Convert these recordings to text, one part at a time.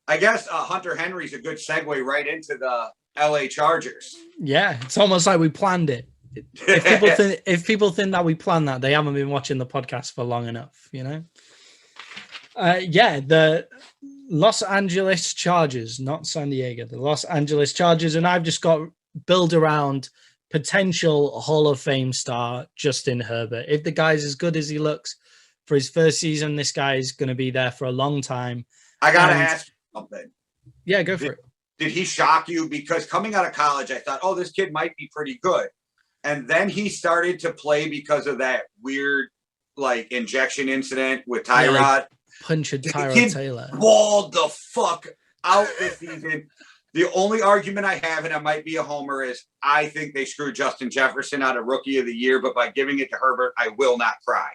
I guess Hunter Henry's a good segue right into the LA Chargers. Yeah, it's almost like we planned it. If people think that we planned that, they haven't been watching the podcast for long enough, you know? The Los Angeles Chargers, not San Diego, the Los Angeles Chargers. And I've just got build around potential Hall of Fame star Justin Herbert. If the guy's as good as he looks for his first season, this guy is going to be there for a long time. I got to ask you something. Yeah, go for it. Did he shock you? Because coming out of college, I thought, oh, this kid might be pretty good. And then he started to play because of that weird, like, injection incident with Tyrod. Yeah, punch Tyrod Taylor. Balled the fuck out this season. The only argument I have, and I might be a homer, is I think they screwed Justin Jefferson out of Rookie of the Year, but by giving it to Herbert, I will not cry.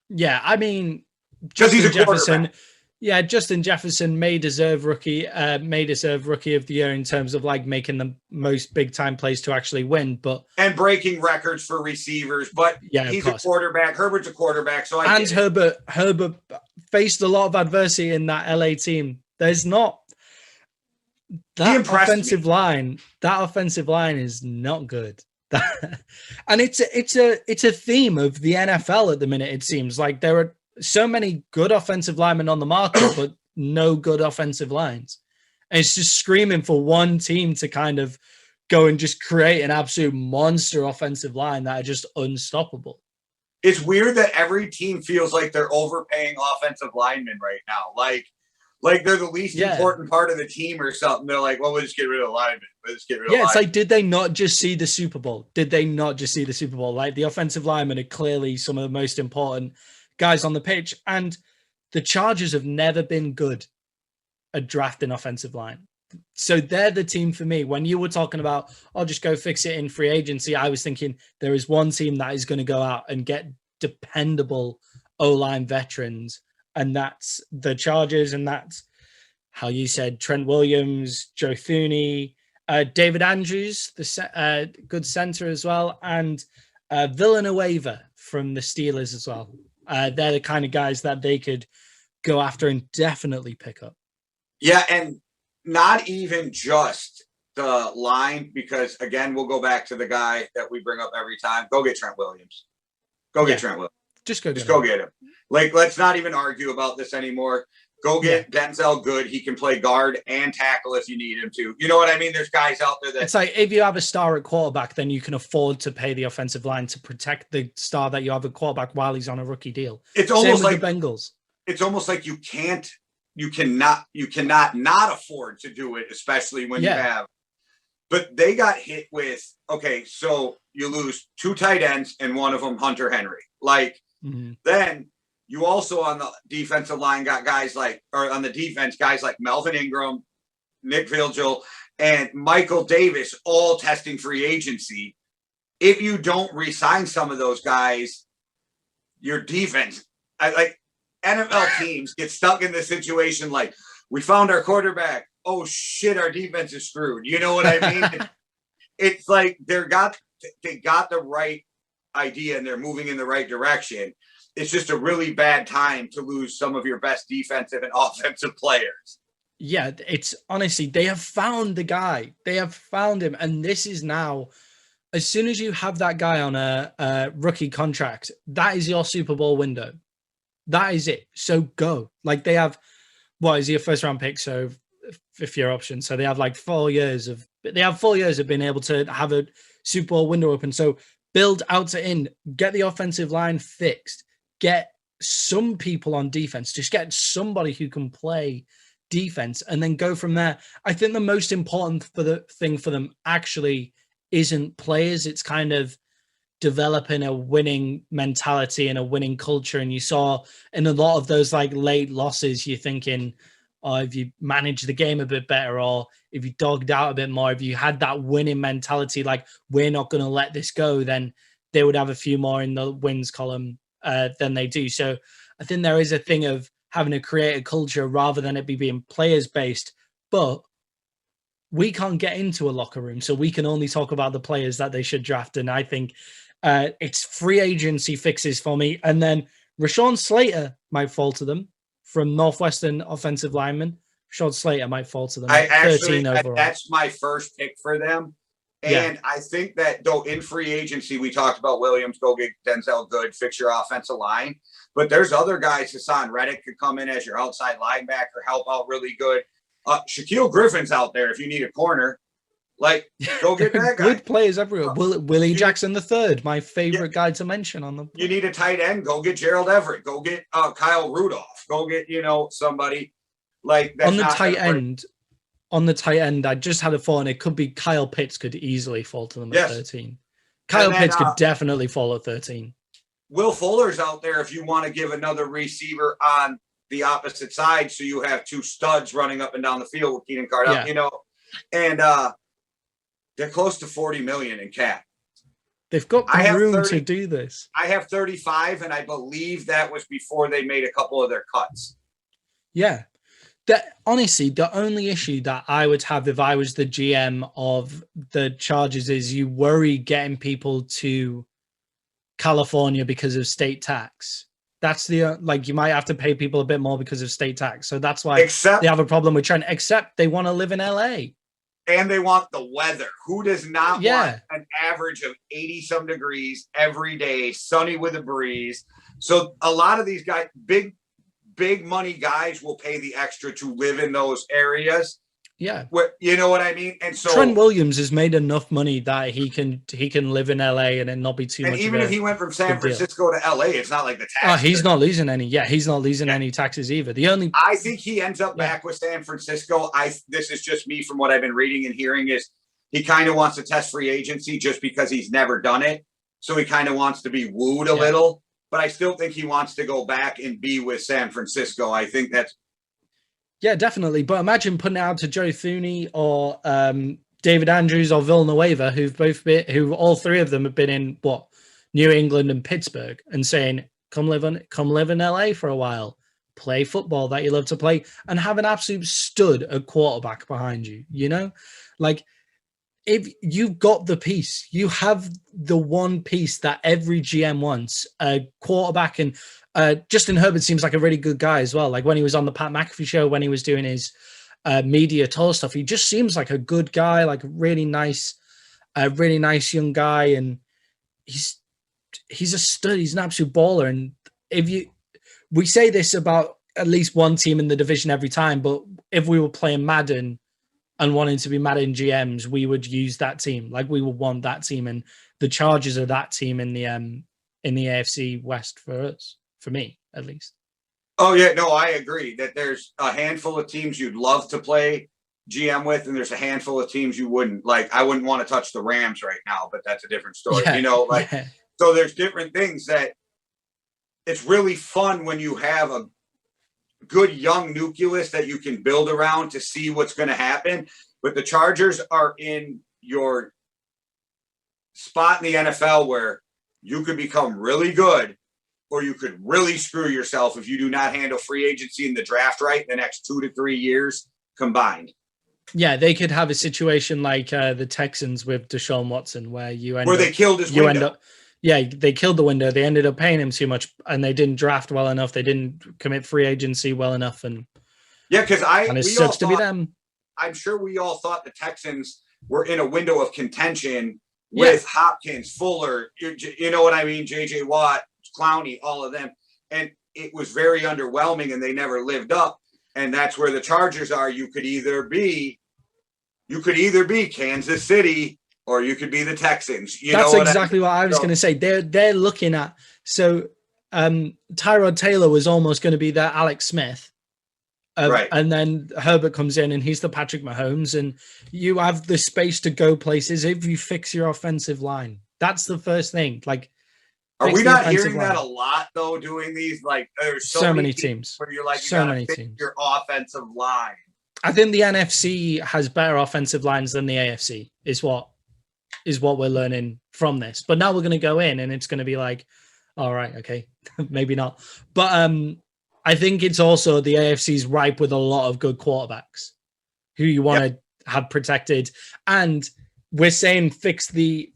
Yeah, I mean, Justin Jefferson. Yeah, Justin Jefferson may deserve Rookie of the Year in terms of like making the most big time plays to actually win, but and breaking records for receivers. But yeah, he's a quarterback. Herbert's a quarterback, so Herbert faced a lot of adversity in that LA team. There's not that offensive line. That offensive line is not good. And it's a theme of the NFL at the minute. It seems like there are so many good offensive linemen on the market, but no good offensive lines. And it's just screaming for one team to kind of go and just create an absolute monster offensive line that are just unstoppable. It's weird that every team feels like they're overpaying offensive linemen right now. Like they're the least important part of the team or something. They're like, well, we'll just get rid of the linemen. It's like, did they not just see the Super Bowl? Like the offensive linemen are clearly some of the most important guys on the pitch, and the Chargers have never been good at drafting offensive line. So they're the team for me. When you were talking about, I'll just go fix it in free agency, I was thinking there is one team that is going to go out and get dependable O-line veterans, and that's the Chargers, and that's how you said Trent Williams, Joe Thuney, David Andrews, the good center as well, and Villanueva from the Steelers as well. They're the kind of guys that they could go after and definitely pick up. Yeah, and not even just the line, because, again, we'll go back to the guy that we bring up every time. Go get Trent Williams. Get Trent Williams. Just go get him. Like, let's not even argue about this anymore. Go get Denzel Good. He can play guard and tackle if you need him to. You know what I mean? There's guys out there that... It's like, if you have a star at quarterback, then you can afford to pay the offensive line to protect the star that you have at quarterback while he's on a rookie deal. It's almost like the Bengals. It's almost like you cannot not afford to do it, especially when you have... But they got hit with, okay, so you lose 2 tight ends and one of them Hunter Henry. Like, then... You also on the defensive line got guys like Melvin Ingram, Nick Vigil, and Michael Davis all testing free agency. If you don't re-sign some of those guys, your defense, like NFL teams get stuck in this situation like, we found our quarterback. Oh shit, our defense is screwed. You know what I mean? It's like they got the right idea and they're moving in the right direction. It's just a really bad time to lose some of your best defensive and offensive players. Yeah, it's honestly, they have found the guy. They have found him. And this is now, as soon as you have that guy on a rookie contract, that is your Super Bowl window. That is it. So go. Like they have, what is he, a first round pick? So 5th-year option. So they have like 4 years of being able to have a Super Bowl window open. So build out to in, get the offensive line fixed. Get some people on defense, just get somebody who can play defense and then go from there. I think the most important thing for them actually isn't players. It's kind of developing a winning mentality and a winning culture. And you saw in a lot of those like late losses, you're thinking, oh, if you manage the game a bit better, or if you dogged out a bit more, if you had that winning mentality, like we're not going to let this go, then they would have a few more in the wins column than they do. So I think there is a thing of having to create a culture rather than it being players based, but we can't get into a locker room, so we can only talk about the players that they should draft. And I think it's free agency fixes for me. And then Rashawn Slater might fall to them from Northwestern offensive lineman. Slater might fall to them. I 13 overall. That's my first pick for them. And I think that though in free agency, we talked about Williams, go get Denzel Good, fix your offensive line. But there's other guys, Hassan Reddick could come in as your outside linebacker, help out really good. Shaquille Griffin's out there if you need a corner. Like, go get that guy. Good players everywhere. Willie Jackson III, my favorite guy to mention on the. You need a tight end. Go get Gerald Everett. Go get Kyle Rudolph. Go get somebody like that's on the tight end. On the tight end, I just had a thought, and it could be Kyle Pitts could easily fall to them at 13. Kyle Pitts could definitely fall at 13. Will Fuller's out there if you want to give another receiver on the opposite side, so you have two studs running up and down the field with Keenan Cardell, and they're close to $40 million in cap. They've got the room to do this. I have 35, and I believe that was before they made a couple of their cuts. Yeah. Honestly, the only issue that I would have if I was the GM of the Chargers is you worry getting people to California because of state tax. That's the you might have to pay people a bit more because of state tax. So that's why they have a problem with Trent, except they want to live in LA. And they want the weather. Who does not want an average of 80-some degrees every day, sunny with a breeze? So a lot of these guys, big money guys will pay the extra to live in those areas. Yeah. You know what I mean? And so Trent Williams has made enough money that he can live in LA and it not be too much. And even if he went from San Francisco to LA, it's not like the tax. Oh, he's not losing any. Yeah, he's not losing any taxes either. I think he ends up back with San Francisco. This is just me from what I've been reading and hearing is he kind of wants to test free agency just because he's never done it. So he kind of wants to be wooed a little. But I still think he wants to go back and be with San Francisco. I think that's. Yeah, definitely. But imagine putting it out to Joe Thuney or David Andrews or Villanueva, who all three of them have been in New England and Pittsburgh, and saying, come live in LA for a while, play football that you love to play, and have an absolute stud at quarterback behind you. If you've got the piece, you have the one piece that every GM wants, a quarterback. And Justin Herbert seems like a really good guy as well. Like when he was on the Pat McAfee show, when he was doing his media tour stuff, he just seems like a good guy, like a really nice young guy. And he's a stud. He's an absolute baller. And we say this about at least one team in the division every time, but if we were playing Madden and wanting to be Madden GMs, we would use that team. Like we would want that team, and the Chargers are that team in the AFC West for us, for me at least. Oh yeah, no, I agree that there's a handful of teams you'd love to play GM with, and there's a handful of teams you wouldn't. Like I wouldn't want to touch the Rams right now, but that's a different story. So there's different things that it's really fun when you have a good young nucleus that you can build around to see what's going to happen. But the Chargers are in your spot in the NFL where you could become really good or you could really screw yourself if you do not handle free agency in the draft right in the next 2 to 3 years combined. Yeah, they could have a situation like the Texans with Deshaun Watson where they killed his window. They killed the window. They ended up paying him too much, and they didn't draft well enough. They didn't commit free agency well enough, and it sucks to be them. I'm sure we all thought the Texans were in a window of contention with Hopkins, Fuller, you know what I mean, J.J. Watt, Clowney, all of them, and it was very underwhelming, and they never lived up. And that's where the Chargers are. You could either be Kansas City, or you could be the Texans. That's exactly what I was going to say. They're looking at Tyrod Taylor was almost going to be their Alex Smith, right? And then Herbert comes in, and he's the Patrick Mahomes, and you have the space to go places if you fix your offensive line. That's the first thing. Like, are we not hearing that a lot though? Doing these, like, there's so many teams where you're like, so many teams. Your offensive line. I think the NFC has better offensive lines than the AFC. Is what we're learning from this. But now we're going to go in and it's going to be like, all right, okay, maybe not. But I think it's also the AFC's ripe with a lot of good quarterbacks who you want to have protected. And we're saying fix the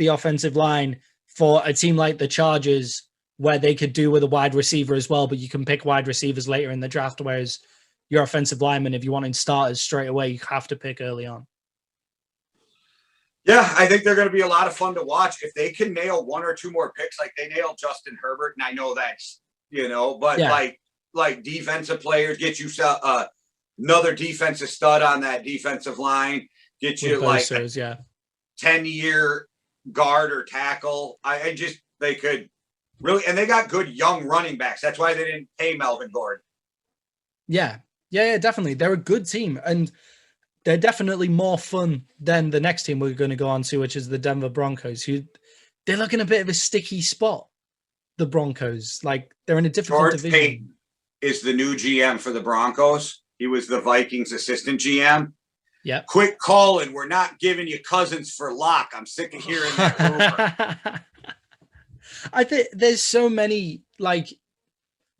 offensive line for a team like the Chargers where they could do with a wide receiver as well, but you can pick wide receivers later in the draft, whereas your offensive linemen, if you want in starters straight away, you have to pick early on. Yeah, I think they're going to be a lot of fun to watch. If they can nail one or two more picks, like they nailed Justin Herbert, and I know that's, but like defensive players, get you another defensive stud on that defensive line, get you like a 10-year guard or tackle. They could really, and they got good young running backs. That's why they didn't pay Melvin Gordon. Yeah, definitely. They're a good team, and they're definitely more fun than the next team we're going to go on to, which is the Denver Broncos, who they're looking a bit of a sticky spot. The Broncos, like they're in a difficult division. George Payton is the new GM for the Broncos. He was the Vikings assistant GM. Yeah. Quick call, and we're not giving you Cousins for lock. I'm sick of hearing that rumor. I think there's so many, like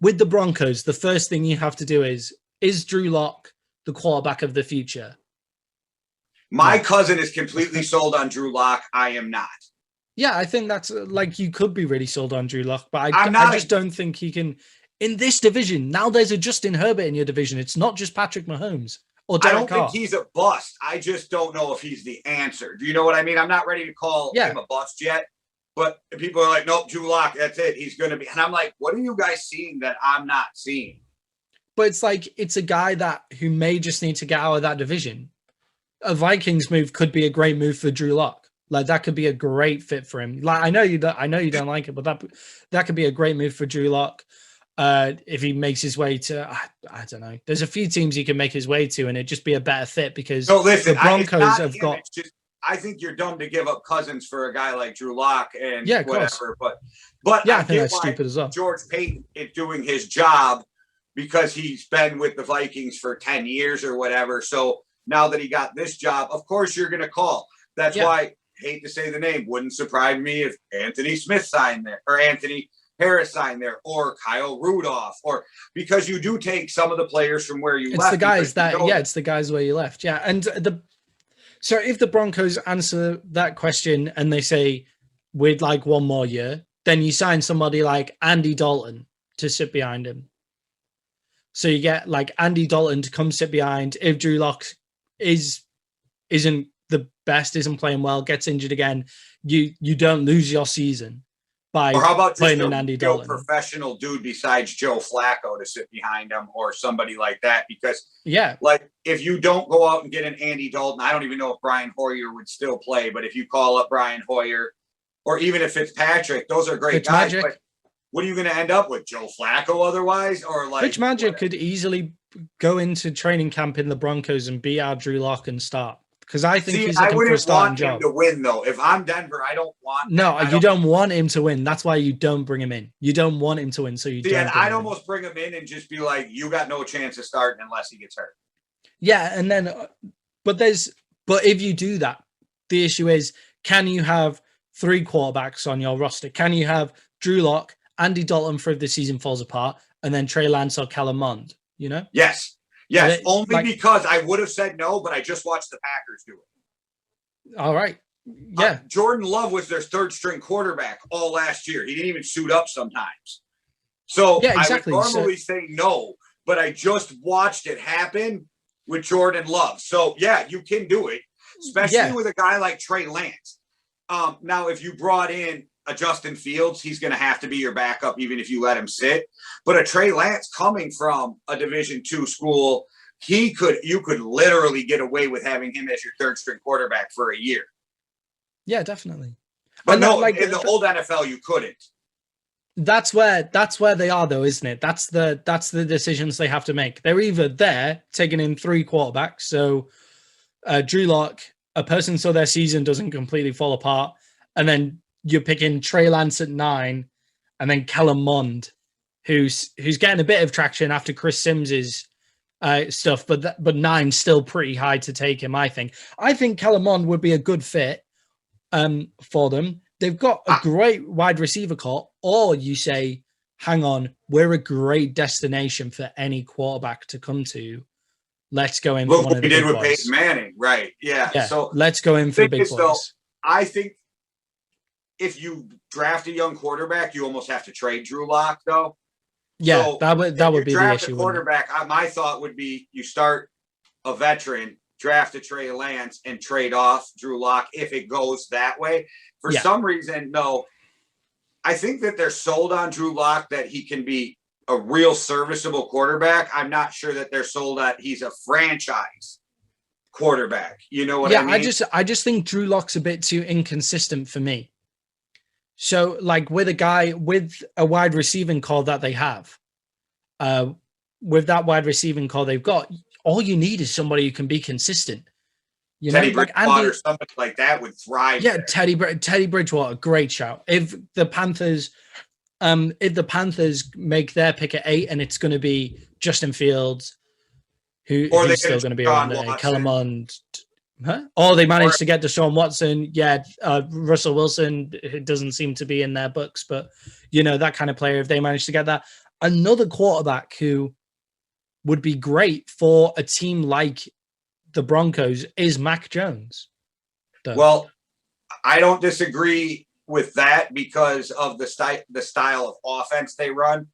with the Broncos, the first thing you have to do is Drew Lock the quarterback of the future? My cousin is completely sold on Drew Lock. I am not. Yeah, I think that's like you could be really sold on Drew Lock, but I just don't think he can in this division. Now there's a Justin Herbert in your division. It's not just Patrick Mahomes or Derek Carr. I don't think he's a bust. I just don't know if he's the answer. Do you know what I mean? I'm not ready to call him a bust yet, but people are like, nope, Drew Lock, that's it. He's going to be. And I'm like, what are you guys seeing that I'm not seeing? But it's like, it's a guy who may just need to get out of that division. A Vikings move could be a great move for Drew Lock. Like that could be a great fit for him. Like I know you don't like it, but that could be a great move for Drew Lock. If he makes his way to, I don't know. There's a few teams he can make his way to, and it'd just be a better fit because the Broncos have got. I think you're dumb to give up Cousins for a guy like Drew Lock and whatever. But I think that's stupid as well. George Payton is doing his job because he's been with the Vikings for 10 years or whatever. So now that he got this job, of course you're going to call. That's why, hate to say the name, wouldn't surprise me if Anthony Smith signed there or Anthony Harris signed there or Kyle Rudolph, or because you do take some of the players from where you left. It's the guys it's the guys where you left. Yeah. And so if the Broncos answer that question and they say, we'd like one more year, then you sign somebody like Andy Dalton to sit behind him. So you get like Andy Dalton to come sit behind. If Drew Lock isn't the best, isn't playing well, gets injured again, you don't lose your season by or how about playing just an Andy Dalton professional dude besides Joe Flacco to sit behind him or somebody like that. Because like if you don't go out and get an Andy Dalton, I don't even know if Brian Hoyer would still play, but if you call up Brian Hoyer or even if Fitzpatrick, those are great guys. But what are you going to end up with, Joe Flacco otherwise? Or like Fitzmagic could easily go into training camp in the Broncos and beat out Drew Lock and start. Because I think he's looking for a starting job. I wouldn't want him to win, though. If I'm Denver, I don't want. No, you don't want him to win. That's why you don't bring him in. You don't want him to win, so you don't. And I'd almost bring him in and just be like, "You got no chance of starting unless he gets hurt." Yeah, and then, but if you do that, the issue is, can you have 3 quarterbacks on your roster? Can you have Drew Lock, Andy Dalton for if the season falls apart, and then Trey Lance or Kellen Mond? You know? Yes. Yes, only because I would have said no, but I just watched the Packers do it. All right. Yeah. Jordan Love was their 3rd string quarterback all last year. He didn't even suit up sometimes. So exactly. I would normally say no, but I just watched it happen with Jordan Love. So, you can do it, especially with a guy like Trey Lance. Now, if you brought in a Justin Fields, he's going to have to be your backup even if you let him sit. But a Trey Lance coming from a Division II school, you could literally get away with having him as your 3rd string quarterback for a year. Yeah, definitely. But in the old NFL, you couldn't. That's where they are, though, isn't it? That's the decisions they have to make. They're either there taking in 3 quarterbacks, so Drew Lock, a person so their season doesn't completely fall apart, and then you're picking Trey Lance at 9, and then Kellen Mond, who's getting a bit of traction after Chris Sims's stuff, but 9's still pretty high to take him. I think Kellen Mond would be a good fit for them. They've got a great wide receiver core, or you say, hang on, we're a great destination for any quarterback to come to. Let's go in. Look what we did with Peyton Manning, right? Yeah. So let's go in for the big boys. I think if you draft a young quarterback, you almost have to trade Drew Lock, though. Yeah, So that would be the draft a issue. quarterback. My thought would be you start a veteran, draft a Trey Lance, and trade off Drew Lock if it goes that way. For some reason, no. I think that they're sold on Drew Lock that he can be a real serviceable quarterback. I'm not sure that they're sold that he's a franchise quarterback. You know what I mean? I just think Drew Lock's a bit too inconsistent for me. So, like with a wide receiving core that they have, with that wide receiving core they've got, all you need is somebody who can be consistent. You Teddy know, Bridgewater, somebody like that would thrive. Yeah, there. Teddy Bridgewater, great shout. If the Panthers make their pick at 8 and it's going to be Justin Fields, who's still going to be around at Kellermond, or they managed to get Deshaun Watson. Yeah, Russell Wilson, it doesn't seem to be in their books, but you know, that kind of player, if they manage to get that. Another quarterback who would be great for a team like the Broncos is Mac Jones. Well, I don't disagree with that because of the style of offense they run.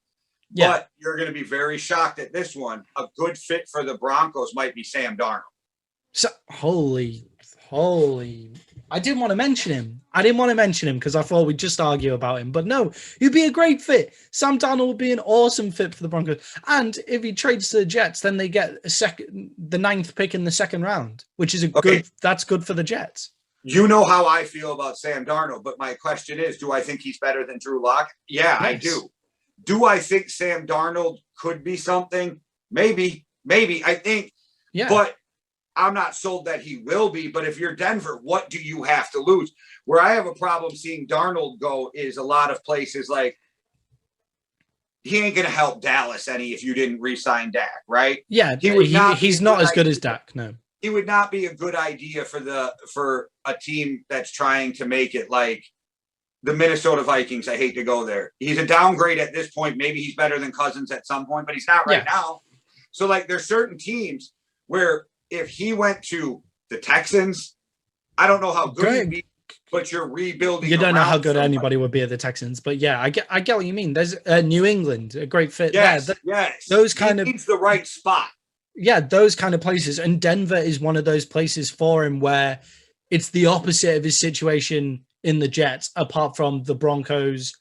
Yeah. But you're going to be very shocked at this one. A good fit for the Broncos might be Sam Darnold. So, holy. I didn't want to mention him because I thought we'd just argue about him. But no, he'd be a great fit. Sam Darnold would be an awesome fit for the Broncos. And if he trades to the Jets, then they get the 9th pick in the second round, which is that's good for the Jets. You know how I feel about Sam Darnold, but my question is, do I think he's better than Drew Lock? Yeah, yes. I do. Do I think Sam Darnold could be something? Maybe, I think. Yeah. But I'm not sold that he will be, but if you're Denver, what do you have to lose? Where I have a problem seeing Darnold go is a lot of places like he ain't going to help Dallas any if you didn't re-sign Dak, right? Yeah, he's not as good as Dak, no. He would not be a good idea for a team that's trying to make it like the Minnesota Vikings. I hate to go there. He's a downgrade at this point. Maybe he's better than Cousins at some point, but he's not right now. So like there's certain teams where if he went to the Texans, I don't know how good he'd be, but you're rebuilding. You don't know how good anybody would be at the Texans, but yeah, I get what you mean. There's New England, a great fit. Yes, there. Yes. Those kind of needs the right spot. Yeah, those kind of places. And Denver is one of those places for him where it's the opposite of his situation in the Jets, apart from the Broncos.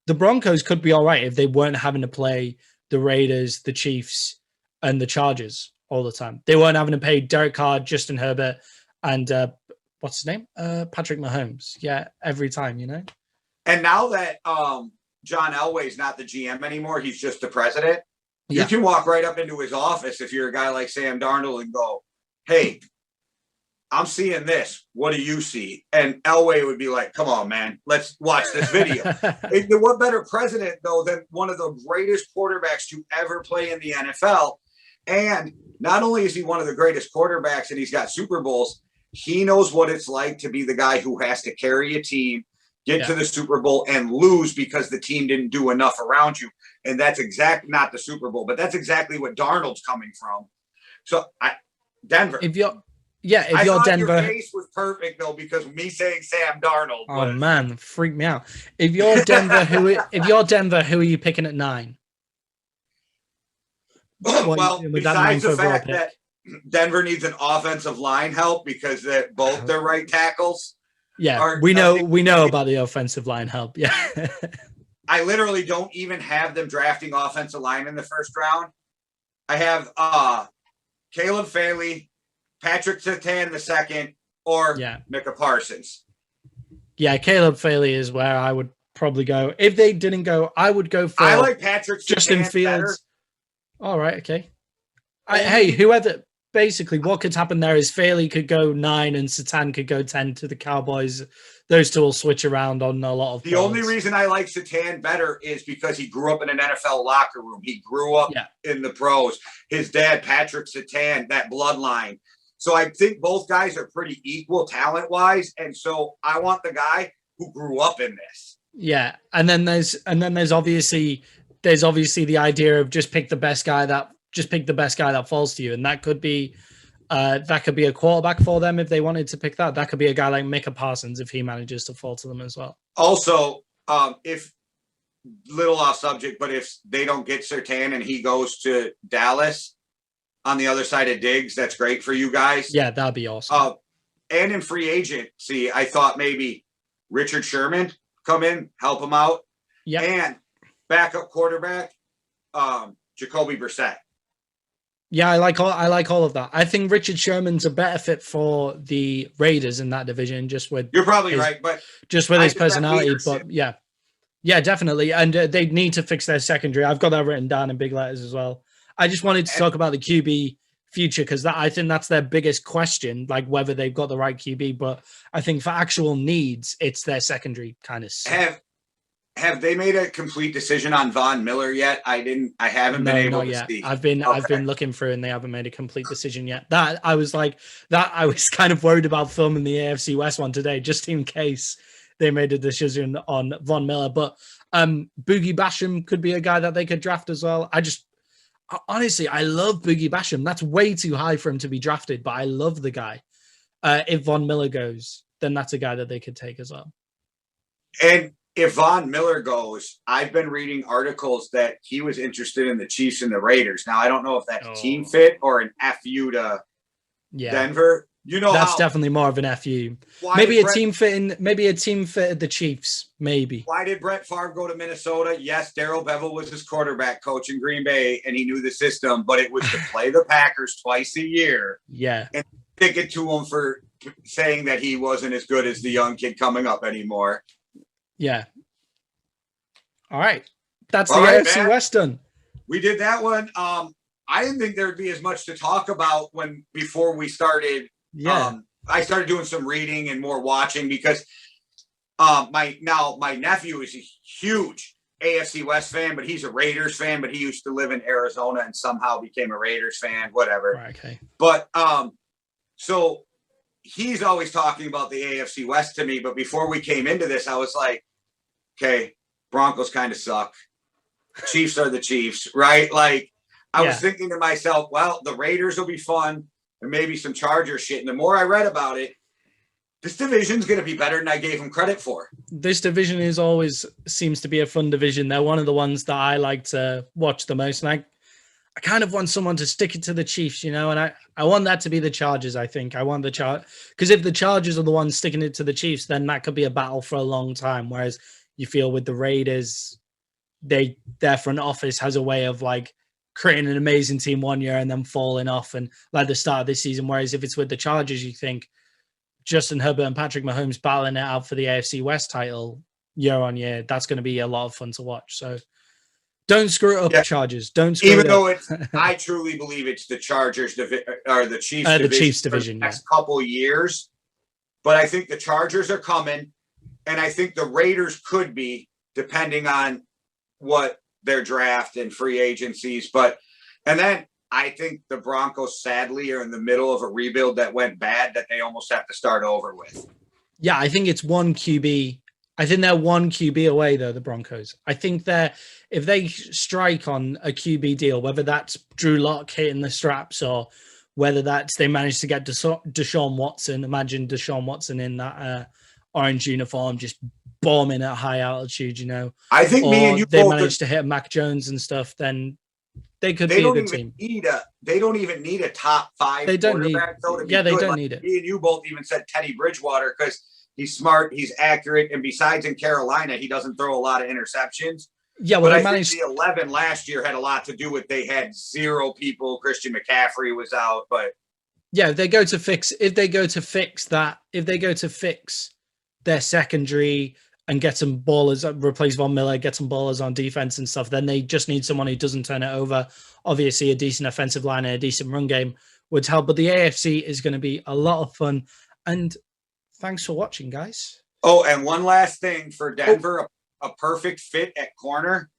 The Broncos could be all right if they weren't having to play the Raiders, the Chiefs, and the Chargers all the time. They weren't having to pay Derek Carr, Justin Herbert, and what's his name? Patrick Mahomes. Yeah, every time, you know? And now that John Elway's not the GM anymore, he's just the president. Yeah. You can walk right up into his office if you're a guy like Sam Darnold and go, hey, I'm seeing this. What do you see? And Elway would be like, come on, man, let's watch this video. What better president, though, than one of the greatest quarterbacks to ever play in the NFL? And not only is he one of the greatest quarterbacks and he's got Super Bowls, he knows what it's like to be the guy who has to carry a team, get to the Super Bowl and lose because the team didn't do enough around you. And that's not the Super Bowl, but that's exactly what Darnold's coming from. So Denver. If you're Denver, your face was perfect though, because me saying Sam Darnold. Oh man, freak me out. If you're Denver, who are you picking at 9? Well, besides the fact that Denver needs an offensive line help because both their right tackles. Yeah, we know about the offensive line help. Yeah. I literally don't even have them drafting offensive line in the first round. I have Caleb Fairley, Patrick Surtain the second, or Micah Parsons. Yeah, Caleb Fairley is where I would probably go. If they didn't go, I would go for I like Patrick Justin Surtain Fields. Better. All right, okay. Hey, whoever. Basically, what could happen there is Fairley could go 9 and Surtain could go 10 to the Cowboys. Those two will switch around on a lot of The only reason I like Surtain better is because he grew up in an NFL locker room. He grew up in the pros. His dad, Patrick Surtain, that bloodline. So I think both guys are pretty equal talent-wise, and so I want the guy who grew up in this. Yeah, and then there's obviously the idea of just pick the best guy that falls to you, and that could be a quarterback for them if they wanted to pick that. That could be a guy like Micah Parsons if he manages to fall to them as well. Also, if little off subject, but if they don't get Surtain and he goes to Dallas on the other side of Diggs, that's great for you guys. Yeah, that'd be awesome. And in free agency, I thought maybe Richard Sherman come in, help him out. Yeah. And backup quarterback, Jacoby Brissett. Yeah, I like all of that. I think Richard Sherman's a better fit for the Raiders in that division. You're probably right, but just with his personality. But yeah, definitely. And they need to fix their secondary. I've got that written down in big letters as well. I just wanted to talk about the QB future because I think that's their biggest question, like whether they've got the right QB. But I think for actual needs, it's their secondary kind of. Have they made a complete decision on Von Miller yet? I haven't been able to see. I've been looking through and they haven't made a complete decision yet. I was kind of worried about filming the AFC West one today, just in case they made a decision on Von Miller. But Boogie Basham could be a guy that they could draft as well. Honestly, I love Boogie Basham. That's way too high for him to be drafted, but I love the guy. If Von Miller goes, then that's a guy that they could take as well. And if Von Miller goes, I've been reading articles that he was interested in the Chiefs and the Raiders. Now, I don't know if that's team fit or an FU to Denver. You know, that's definitely more of an FU. Maybe a team fit at the Chiefs. Maybe. Why did Brett Favre go to Minnesota? Yes, Darrell Bevell was his quarterback coach in Green Bay, and he knew the system, but it was to play the Packers twice a year. Yeah. And stick it to him for saying that he wasn't as good as the young kid coming up anymore. Yeah. All right. That's the AFC West done. We did that one. I didn't think there'd be as much to talk about before we started. Yeah. I started doing some reading and more watching because my nephew is a huge AFC West fan, but he's a Raiders fan, but he used to live in Arizona and somehow became a Raiders fan, whatever. Right, okay. But so he's always talking about the AFC West to me, but before we came into this, I was like, okay, Broncos kind of suck. Chiefs are the Chiefs, right? Like, I was thinking to myself, well, the Raiders will be fun and maybe some Charger shit. And the more I read about it, this division's going to be better than I gave them credit for. This division seems to be a fun division. They're one of the ones that I like to watch the most. And I kind of want someone to stick it to the Chiefs, you know, and I want that to be the Chargers, I think. I want the because if the Chargers are the ones sticking it to the Chiefs, then that could be a battle for a long time. Whereas you feel with the Raiders, their front office has a way of like creating an amazing team one year and then falling off and like the start of this season. Whereas if it's with the Chargers, you think Justin Herbert and Patrick Mahomes battling it out for the AFC West title year on year, that's going to be a lot of fun to watch. So don't screw it up, Chargers. Don't screw Even it though up. I truly believe it's the Chargers or the Chiefs the division Chiefs division for the next couple years. But I think the Chargers are coming, and I think the Raiders could be, depending on what their draft and free agencies. And then I think the Broncos, sadly, are in the middle of a rebuild that went bad that they almost have to start over with. Yeah, I think it's one QB. I think they're one QB away, though, the Broncos. I think if they strike on a QB deal, whether that's Drew Lock hitting the straps or whether that's they manage to get Deshaun Watson. Imagine Deshaun Watson in that orange uniform, just bombing at high altitude, you know. I think me and you they both managed to hit Mac Jones and stuff, then they could be a good team. They don't even need a top 5 quarterback. They don't need it. Me and you both even said Teddy Bridgewater because he's smart, he's accurate, and besides in Carolina, he doesn't throw a lot of interceptions. Yeah, well, I think the 11 last year had a lot to do with they had 0 people. Christian McCaffrey was out, but yeah, if they go to fix their secondary and get some ballers, replace Von Miller, get some ballers on defense and stuff, then they just need someone who doesn't turn it over. Obviously, a decent offensive line and a decent run game would help, but the AFC is going to be a lot of fun. And thanks for watching, guys. Oh, and one last thing for Denver, a perfect fit at corner,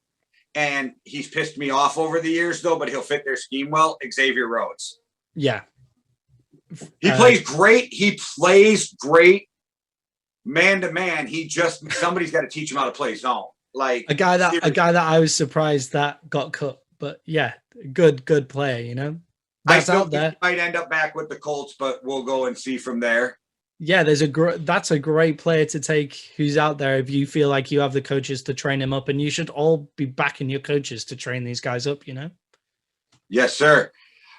and he's pissed me off over the years, though, but he'll fit their scheme well, Xavier Rhodes. Yeah. He plays great. He plays great man-to-man. Somebody's got to teach him how to play zone. Like a guy that I was surprised that got cut, but yeah, good player, you know. That's out there. He might end up back with the Colts, but we'll go and see from there. Yeah, that's a great player to take who's out there if you feel like you have the coaches to train him up, and you should all be backing your coaches to train these guys up, you know? Yes, sir.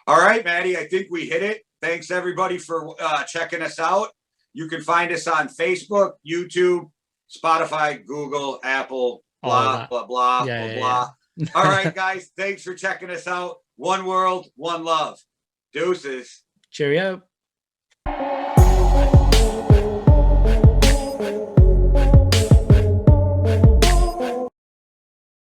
All right, Maddie, I think we hit it. Thanks everybody for checking us out. You can find us on Facebook, YouTube, Spotify, Google, Apple, blah, blah, blah, Yeah, blah, blah. All right, guys, thanks for checking us out. One world, one love. Deuces. Cheerio.